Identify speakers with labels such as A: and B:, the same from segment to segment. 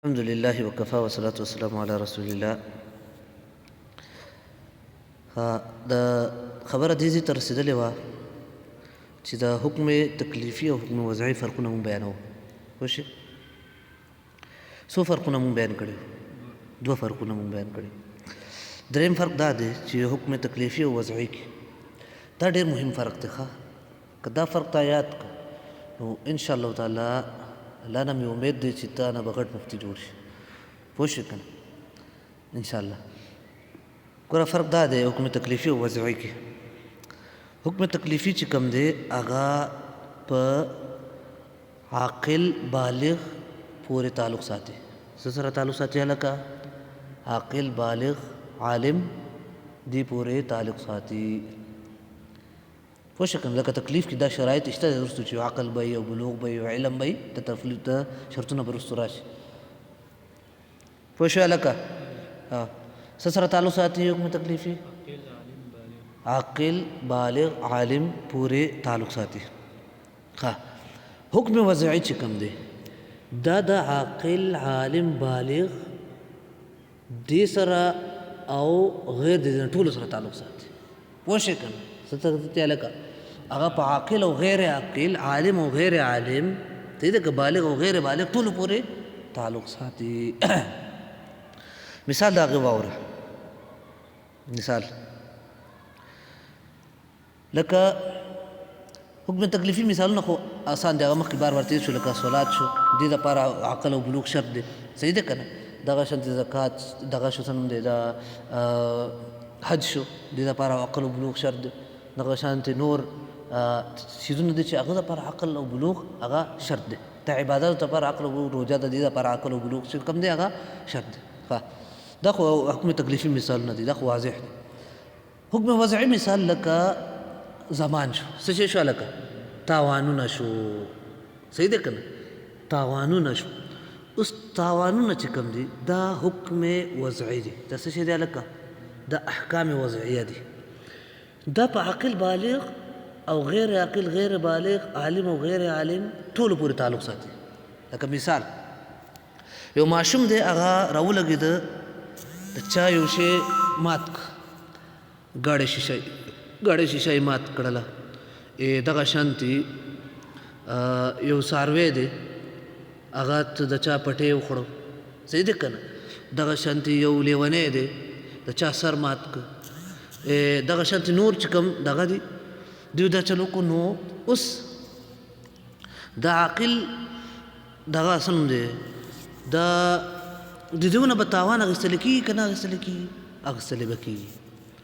A: الحمد لله وكفى والصلاة والسلام على رسول الله. دا خبره دې ته رسېدلې وه چې د حکم تکلیفي او حکم وضعي فرقونه مونږ بیانوو. پوه شئ، څو فرقونه مونږ بیان کړي؟ دوه فرقونه مونږ بیان کړي. دریم فرق دا دی چې حکم تکلیفي او وضعي کې دا ډېر مهم فرق دی. که دا فرق تا یاد کړه نو انشاءالله تعالی الله نه مې امید دی چې تا نه به غټ مفتي جوړ شي. پوه شئ که نه؟ انشاءالله. ګوره فرق دا دی حکم تکلیفي او وضعي کې. حکم تکلیفي چې کوم دی هغه په عاقل بالغ پورې تعلق ساتي. څه سره تعلق ساتي هلکه؟ عاقل بالغ عالم دې پورې تعلق ساتي. پوه شئ که نه؟ لکه تکلیف کې دا شرایط شته دی وروستو چې عقل به وي او بلوغ به وي او علم به وي، د تکلیف ته شرطونه به وروستو راشي. پوه شو هلکه؟ څه سره تعلق ساتي حکم تکلیفي؟ عاقل بالغ عالم پورې تعلق ساتي. حکم وضعي چې کوم دی دا د عاقل عالم بالغ دې سره او غیر د دې ټولو سره تعلق ساتي. پوه شئ که نه؟ څه ته هلکه؟ هغه په عاقل او غیر عاقل، عالم او غیر عالم، ته دې که بالغ او غیر بالغ ټولو پورې تعلق ساتي. مثال د هغې واوره. مثال لکه حکم تکلیفي مثالونه خو آسان دی، هغه مخکې بار بار تېر شو. لکه صلات شو، دې دپاره عقل او بلوغ شرط دی. صحیح ده که نه؟ دغه شانتې زکات، دغه شو څه نوم دی، دا حج شو، دې دپاره عقل او بلوغ شرط دی. دغه شانتې نور څیزونه دي چې هغه دپاره عقل او بلوغ هغه شرط دی. د عباداتو دپاره عقل او بلوغ، روژه د دې دپاره عقل او بلوغ چې کوم دی هغه شرط دی. دا خو حکم تکلیفي مثالونه دي، دا خو واضح دی. حکم وضعي مثال لکه زمان شو، څه شی شو هلکه؟ تاوانونه شو. صحیح دی که نه؟ تاوانونه شو. اوس تاوانونه چې کوم دي دا حکم وضعي دي. دا څه شی دی هلکه؟ دا احکام وضعیه دي. دا په عاقل بالغ او غیر عاقل غیر بالغ، عالم او غیر عالم ټولو پورې تعلق ساتي. لکه مثال یو ماشوم دی هغه راولګېده، د چا یو شی مات کړه، ګاډۍ شیشه یې مات کړله. دغه شانتې یو څاروی دی هغه د چا پټی وخوړو. صحیح دی که نه؟ دغه شانتې یو لیونی دی د چا سر مات کړه. دغه شانتې نور چې کوم دغه دي دوی دا چل وکړو. نو اوس د عاقل دغه څه نوم دی، دا د دې نه به تاوان اخیستلی کېږي که نه اخیستلی کېږي؟ اخیستلی به کېږي.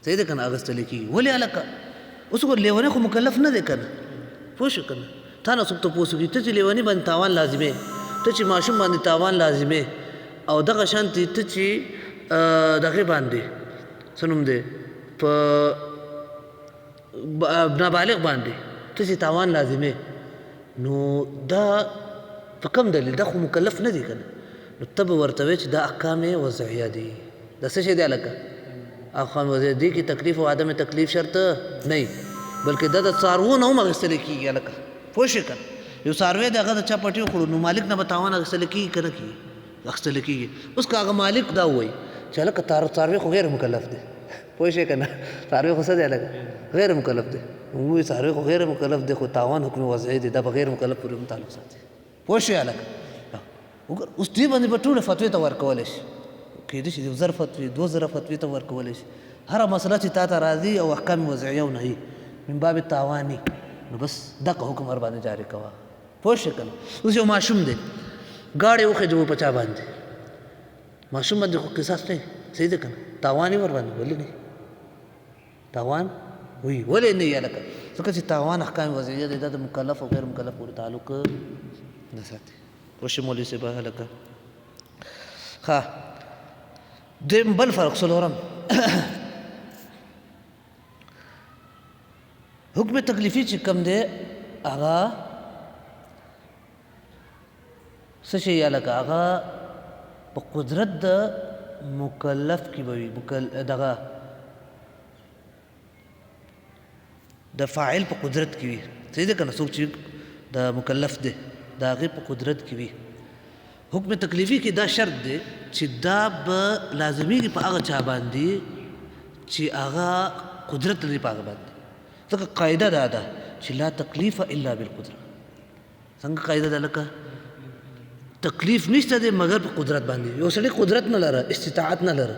A: صحیح ده که نه؟ اخیستلی کېږي. ولې هلکه؟ اوس ګوره لیونی خو مکلف نه دی که نه؟ پوه شو که نه؟ تا نه څوک تپوس وکړي ته چې لیوني باندې تاوان لازمې، ته چې ماشوم باندې تاوان لازمې، او دغه شانتې ته چې دغې باندې څه نوم دی په نابالغ باندې ته چې تاوان لازمې، نو دا په کوم دلیل؟ دا خو مکلف نه دی که نه؟ نو ته به ورته وایې چې دا احکام وضعیه دي. دا څه شی دی هلکه؟ احکام وضعیه دي کې تکلیف او عدم تکلیف شرط نه وي، بلکې دا د څاروو نه هم اخیستلی کېږي هلکه. پوه شئ که نه؟ یو څاروی دی هغه د چا پټي وخوړو، نو مالک نه به تاوان اخیستلی کېږي که نه کېږي؟ اخیستلی کېږي. اوس که هغه مالک دا ووایي چې هلکه څاروی خو غیر مکلف دی. پوه شئ که نه؟ څاروی خو څه دی هلکه؟ غیر مکلف دی. وایي څاروی خو غیر مکلف دی، خو تاوان حکم وضعي دی، دا به غیر مکلف پورې هم تعلق ساتي. پوه شئ هلکه؟ اوس دې باندې به ټولې فتوې ته ورکولی شي. کېدای شي 1000 فتوې 2000 فتوې ته ورکولی شي. هره مسله چې تا ته راځي او احکام وضعیه او نهي من باب تاواني، نو بس دغه حکم ورباندې جاري کوه. پوه شئ که نه؟ اوس یو ماشوم دی ګاډۍ وخېجوي په چا باندې، ماشوم باندې خو قصاص نه وي. صحیح ده که نه؟ تاوان یې ورباندې ولې نه وي؟ تاوان وي ولې نه وي هلکه؟ ځکه چې تاوان احکام وضعیه دی، دا د مکلف او غیر مکلف پورې تعلق نه ساتي. پوه شئ مولوي صاحب هلکه؟ دویم بل فرق څلورم حکم تکلیفي چې کوم دی هغه څه شی هلکه؟ هغه په قدرت د مکلف کې به وي، دغه د فاعل په قدرت کې وي. صحیح ده که نه؟ څوک چې د مکلف دی د هغې په قدرت کې وي. حکم تکلیفي کې دا شرط دی چې دا به لازمیږي په هغه چا باندې چې هغه قدرت لري په هغه باندې. ځکه قاعده دا ده چې لا تکلیف الا بالقدره. څنګه قاعده ده؟ لکه تکلیف نشته دی مګر په قدرت باندې. یو سړی قدرت نه لره، استطاعت نه لره،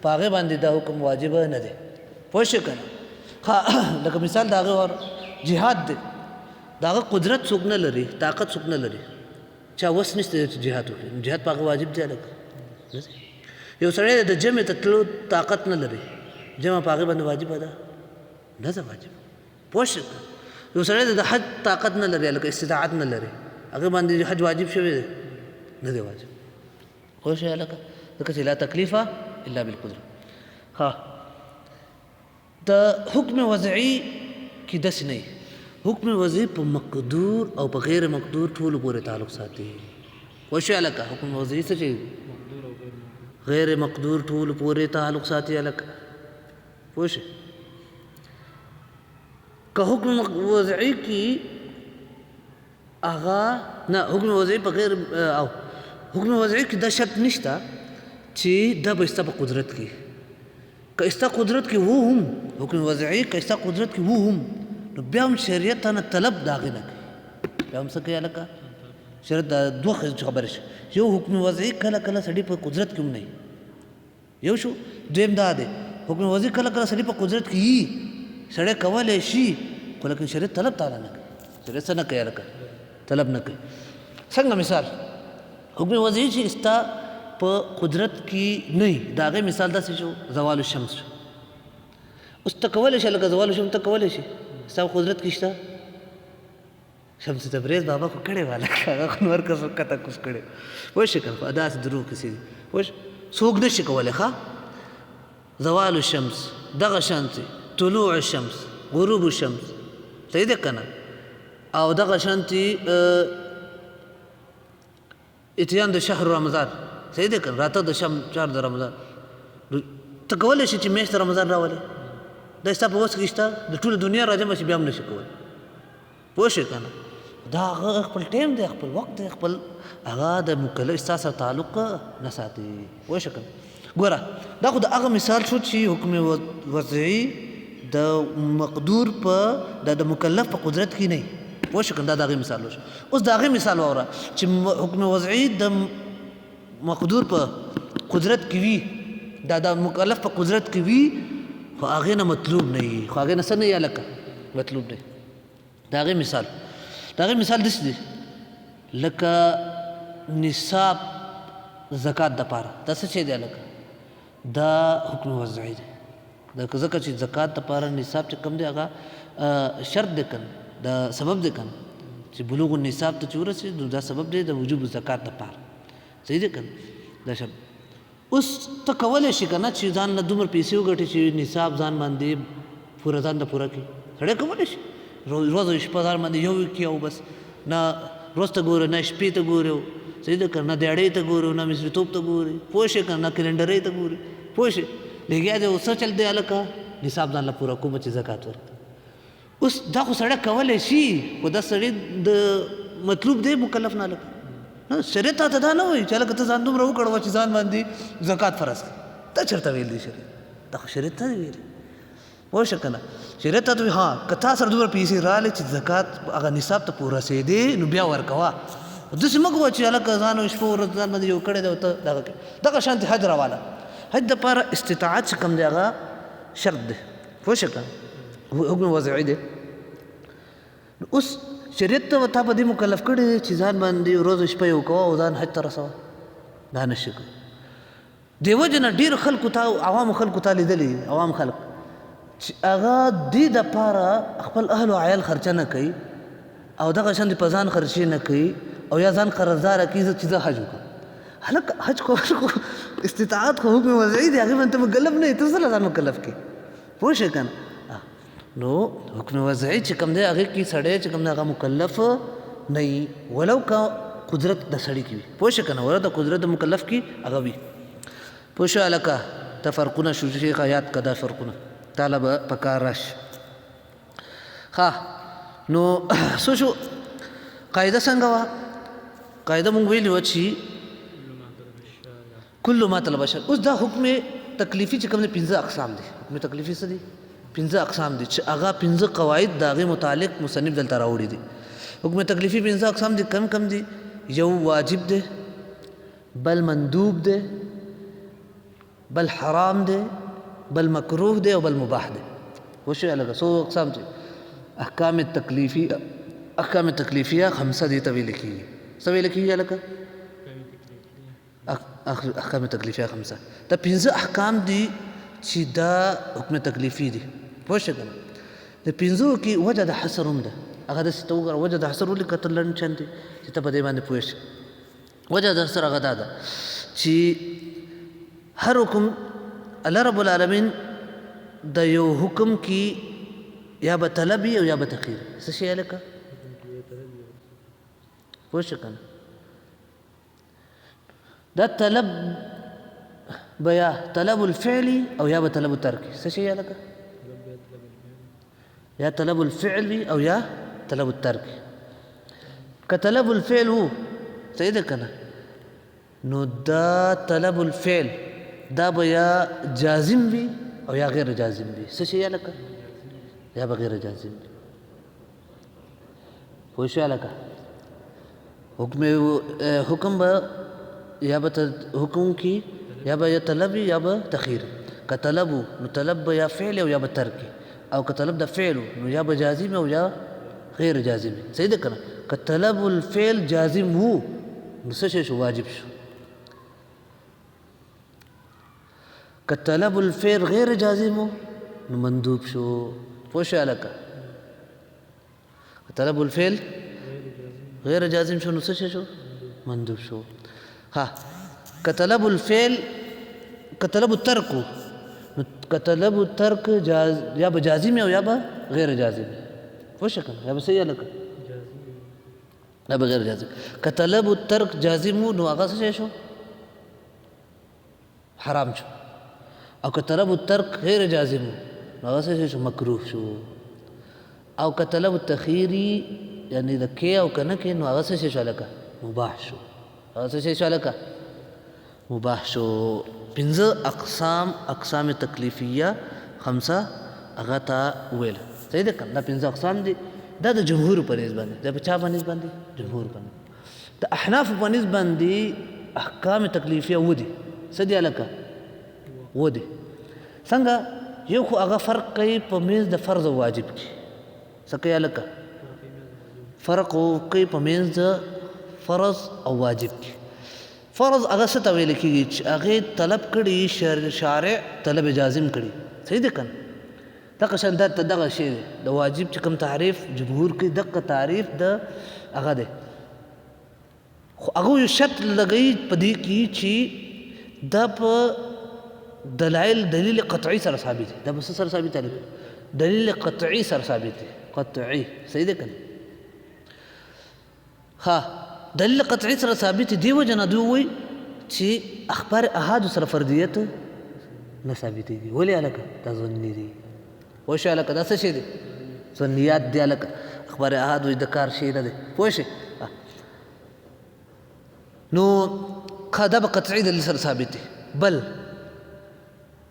A: په هغې باندې دا حکم واجب نه دی. پوه شئ که نه؟ لکه مثال د هغه ور جهاد دی، د هغه قدرت څوک نه لري، طاقت څوک نه لري، چا وس نشته چې جهاد وکړي، جهاد په هغه واجب دی. هلکه یو سړی د جمع ته تلو طاقت نه لري، جمع په هغې باندې واجبه ده؟ نه ده واجب. پوه شئ؟ یو سړی د حج طاقت نه لري، هلکه استطاعت نه لري، هغې باندې حج واجب شوی دی؟ نه دی واجب. پوه شئ هلکه؟ ځکه چې لا تکلیف الا بالقدره. ها د حکم وضعي کې داسې نه وي. حکم وضعي په مقدور او په غیر مقدور ټولو پورې تعلق ساتي. پوه شئ هلکه؟ حکم وضعي څه شی؟ غیر مقدور ټولو پورې تعلق ساتي هلکه. پوه شئ؟ که حکم وضعي کې هغه نه، حکم وضعي په غیر او حکم وضعي کې دا شرط نشته چې دا به ستا په قدرت کې. که ستا قدرت کې وو هم حکم وضعي، که ستا قدرت کې وو هم، نو بیا هم شریعت تا نه طلب د هغې نه کوي. بیا هم څه کوي هلکه؟ شریعت دا دوه خبرې شي. یو حکم وضعي کله کله سړي په قدرت کې هم نه وي، یو شو. دویم دا دی حکم وضعي کله کله سړي په قدرت کې وي، سړی کولی شي، خو لیکن شریعت طلب تعالی نه کوي. شریعت څه نه کوي هلکه؟ طلب نه کوي. څنګه مثال حکم وضعي چې ستا په قدرت کې نه وي، د هغې مثال داسې شو زوال الشمس شو. اوس ته کولی شي لکه زوال الشمس ته کولی شي، ستا په قدرت کې شته. شمس تبریز بابا خو کړی وه لکه هغه خو نور کس کته کوز کړی. پوه شئ که نه؟ داسې دروغ کیسې دي. پوه شئ؟ څوک نه شي کولی. ښه زوال الشمس دغه شانتې طلوع الشمس، غروب الشمس، صحیح ده که نه؟ او دغه شانتې اتیان د شهر رمضان، صحیح ده که نه؟ راتګ د شهر د رمضان. ته کولی شي چې میاشت رمضان راولې؟ دا ستا په وس کې شته؟ د ټوله دنیا راجمع شي بیا هم نه شي کولی. پوه شئ که نه؟ دا هغه خپل ټایم دی، خپل وخت دی، خپل هغه د مکلف ستا سره تعلق نه ساتي. پوه شئ که نه؟ ګوره دا خو د هغه مثال شو چې حکم وضعي د مقدور په د مکلف په قدرت کې نه وي. پوه شئ که نه؟ دا د هغې مثال وشو. اوس د هغې مثال واوره چې حکم وضعي د مقدور په قدرت کې وي، دا د مکلف په قدرت کې وي، خو هغې نه مطلوب نه وي، خو هغې نه څه نه وي هلکه؟ مطلوب نه وي. د هغې مثال داسې دی لکه نصاب زکات دپاره. دا څه شی دی هلکه؟ دا حکم وضعي دی. ځکه چې زکات دپاره نصاب چې کوم دی هغه شرط دی که نه؟ دا سبب دی که نه؟ چې بلوغ النصاب ته چې ورسېد نو دا سبب دی د وجوب زکات دپاره. صحیح دی که نه؟ دا شرط. اوس ته کولی شي که نه چې ځان له دومره پیسې وګټې چې نصاب ځان باندې پوره ځان ته پوره کړي؟ سړی کولی شي روز او شپه ځان باندې یو کړي او بس نه روز ته ګورې نه شپې ته ګورې، صحیح ده که نه؟ دیاړۍ ته ګورې نه مصریتوب ته ګورې. پوه شئ که نه؟ کلنډرۍ ته ګورې. پوه شئ؟ لګیا دی څه چل دی هلکه؟ نصاب ځان له پوره کومه چې زکات ورکړه. اوس دا خو سړی کولی شي، خو دا سړی د مطلوب دی مکلف نه هلکه. شریعت ته دا نه وایي چې هلکه ته ځان دومره وکړوه چې ځان باندې زکات فرض کړي. دا چېرته ویل دی شریعت؟ دا خو شریعت ته دی ویلي. پوه شئ که نه؟ شریعت ته ها که تا سره دومره پیسې راغلې چې زکات هغه نصاب ته پوره رسېدې نو بیا ورکوه. داسې مه کوه چې هلکه ځان شپه ورځ ځان باندې یو کړی دی او ته دغه کوې. دغه شانتې حج راواله. حج دپاره استطاعت چې کوم دی هغه شرط دی. پوه شئ که نه؟ حکم وضعي دی. اوس شریعت ته تا په دې مکلف کړی دی چې ځان باندې ورځ شپه یو کوه او ځان حج ته رسوه. دا نه شي کوي. دې وجې نه ډېرو خلکو ته عوامو خلکو ته لیدلي عوام خلک چې هغه دې دپاره خپل اهل و عیال خرچه نه کوي او دغه شان په ځان خرچې نه کوي او یا ځان قرضداره کوي چې زه حج وکړم. هلکه حج کول خو استطاعت خو حکم وضعي دی، هغې باندې ته مکلف نه یې، ته څه ځان مکلف کړې؟ پوه شئ که نه؟ نو حکم وضعي چې کوم دی هغې کې سړی چې کوم دی هغه مکلف نه وي، ولو که قدرت د سړي کې وي. پوه شئ که نه؟ ولو د قدرت د مکلف کې هغه وي. پوه شو هلکه؟ دا فرقونه شو شیخه یاد که دا فرقونه تاله به په کار راشي. ښه نو څه شو؟ قاعده څنګه وه؟ قاعده مونږ ویلي وه چې کل ما طلب الشارع. اوس دا حکم تکلیفي چې کوم دی 15 اقسام دي. حکم تکلیفي څه دي؟ 15 اقسام دي چې هغه 15 قواعد د هغې متعلق مصنف دلته راوړي دي. حکم تکلیفي 15 اقسام دي. کم دي؟ یو واجب دی، بل مندوب دی، بل حرام دی، بل مکروه دی او بل مباح دی. وشو لکه څو اقسام دي؟ احکام تکلیفیه 5 دي ته ویل کېږي. څه ویل کېږي لکه احکام تکلیفیه 5. دا 15 احکام دي چې دا حکم تکلیفي دي. پوه شئ که نه؟ د 15 کې وجه د حصر هم ده. هغه داسې ته وګوره وجه د حصر ولیکه ته لنډ چند دی چې ته په دې باندې پوه شې. وجه د حصر هغه دا ده چې هر حکم الله رب العالمین د یو حکم کې یا به طلب او یا به تخیر. څه شی هلکه پوه شئ که نه؟ دا طلب بیا طلب الفعلی او یا به طلب الترکی. څه شی هلکه؟ یا طلب الفعل او یا طلب الترک. که طلب الفعل وو صحیح ده که نه؟ نو دا طلب الفعل دا به یا جازم وي او یا غیر جازم وي. څه شی هلکه؟ یا به غیر جازم وي. پوه شو هلکه؟ حکم به یا به حکم کی یا به یا طلب یا به تخیر. که طلب وو نو طلب به یا فعل او یا به ترک، او که طلب د فعل نو یا به جازم او یا غیر جازم. صحیح ده که نه؟ که طلب الفعل جازم وو نو څه شی شو؟ واجب شو. که طلب الفعل غیر جازم وو نو مندوب شو. پوه شو هلکه؟ که طلب الفعل غیر جازم شو نو څه شی شو؟ مندوب شو. ها که طلب الفعل که طلب الترک نو که طلب الترک یا به جازم او یا به غیر جازم. پوه شو که نه؟ یا به صحیح هلکه؟ یا به غیر جازم. که طلب الترک جازم وو نو هغه څه شی شو؟ حرام شو. او که طلب الترک غیر جازم وو نو هغه څه شی شو؟ مکروه شو. او که طلب التخیری یعنی د کې او که نه کې نو هغه څه شی شو هلکه؟ مباح شو. هغه څه شی شو هلکه؟ مباح شو. 15 اقسام تکلیفیه 5 هغه ته وویل. صحیح ده که نه؟ دا 15 اقسام دي. دا د جمهور په نسبت باندې. دا په چا په نسبت باندې؟ جمهور باندې. د احنافو په نسبت باندې احکام تکلیفیه و دي. څه دي هلکه؟ و دي. څنګه؟ یو خو هغه فرق کوي په منځ د فرض او واجب کې. څه کوي هلکه؟ فرق کوي په منځ د فرض او واجب کې. فرض هغه څه ته ویل کېږي چې هغې طلب کړي شارع طلب جازم کړي. صحیح ده که نه؟ دغه شان دغه شی دی. د واجب چې کوم تعریف جمهور کوي دغه تعریف د هغه دی. خو هغه یو شرط لګوي په دې کې چې دا په دلیل قطعي سره ثابت دی. دا په څه سره ثابت دی؟ دلیل قطعي سره ثابت دی. قطعي. صحیح ده که نه؟ ها دلیل قطعي سره ثابت دی وجه نه دوی وایي چې اخبار احادو سره فردیت نه ثابتېږي. ولې هلکه؟ دا ظني دي. پوه شو هلکه؟ دا څه شی دی؟ ظنیات دی هلکه. اخبار احاد وایي د کار شی نه دی. پوه شئ؟ نو دا به قطعي دلیل سره ثابت دی. بل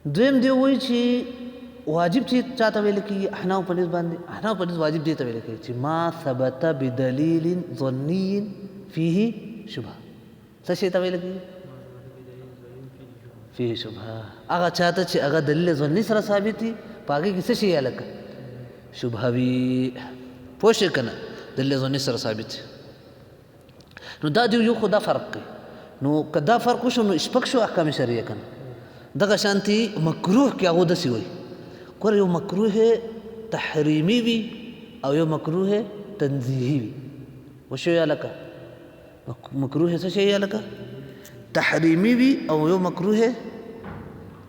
A: دویم دی وایي چې واجب چې چاته ویل کېږي احناف په نسبت باندې احناف په نسبت واجب دې ته ویل کېږي چې ما ثبت بدلیل ظني فيه شبهه. څه شی ته ویل کېږي؟ فيه شبهه. هغه چاته چې هغه دلیل ظني سره ثابت وي په هغې کې څه شی هلکه؟ شبهه وي. پوه شئ که نه؟ دلیل ظني سره ثابت وي. نو دا دی یو خو دا فرق کوي. نو که دا فرق وشو نو شپږ شو احکام شرعیه که نه؟ دغه شانتې مکروه کې هغو داسې وایي. ګوره یو مکروه تحریمي وي او یو مکروه تنزیهي وي. وشو یا لکه مکروه څه شی یا لکه؟ تحریمي وي او یو مکروه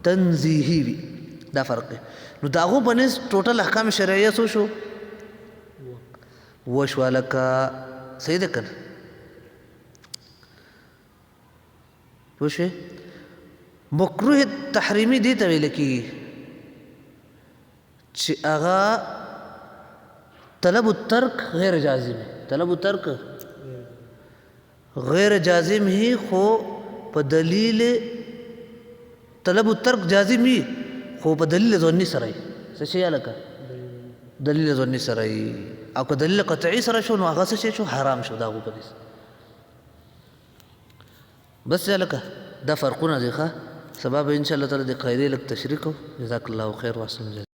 A: تنزیهي وي. دا فرق دی. نو د هغو په نسبت ټوټل احکام شرعیه څو شو؟ وشوه لکه. صحیح ده که نه؟ پوه شوې؟ مکروه تحریمي دې ته ویل کېږي چې هغه طلب الترک غیر جازم. طلب الترک غیر جازم هي خو په دلیل طلب الترک جازم وي خو په دلیل ظني سره وي څه شی لکه دلیل ظني سره وي او که دلیل قطعي سره شو نو هغه څه شی شو حرام شو د هغو په حدیث بس لکه دا فرقونه دي ښه سبا به ان شاء الله تعالی د قاعدې لږ تشریح کوو جزاک الله خیر واحسن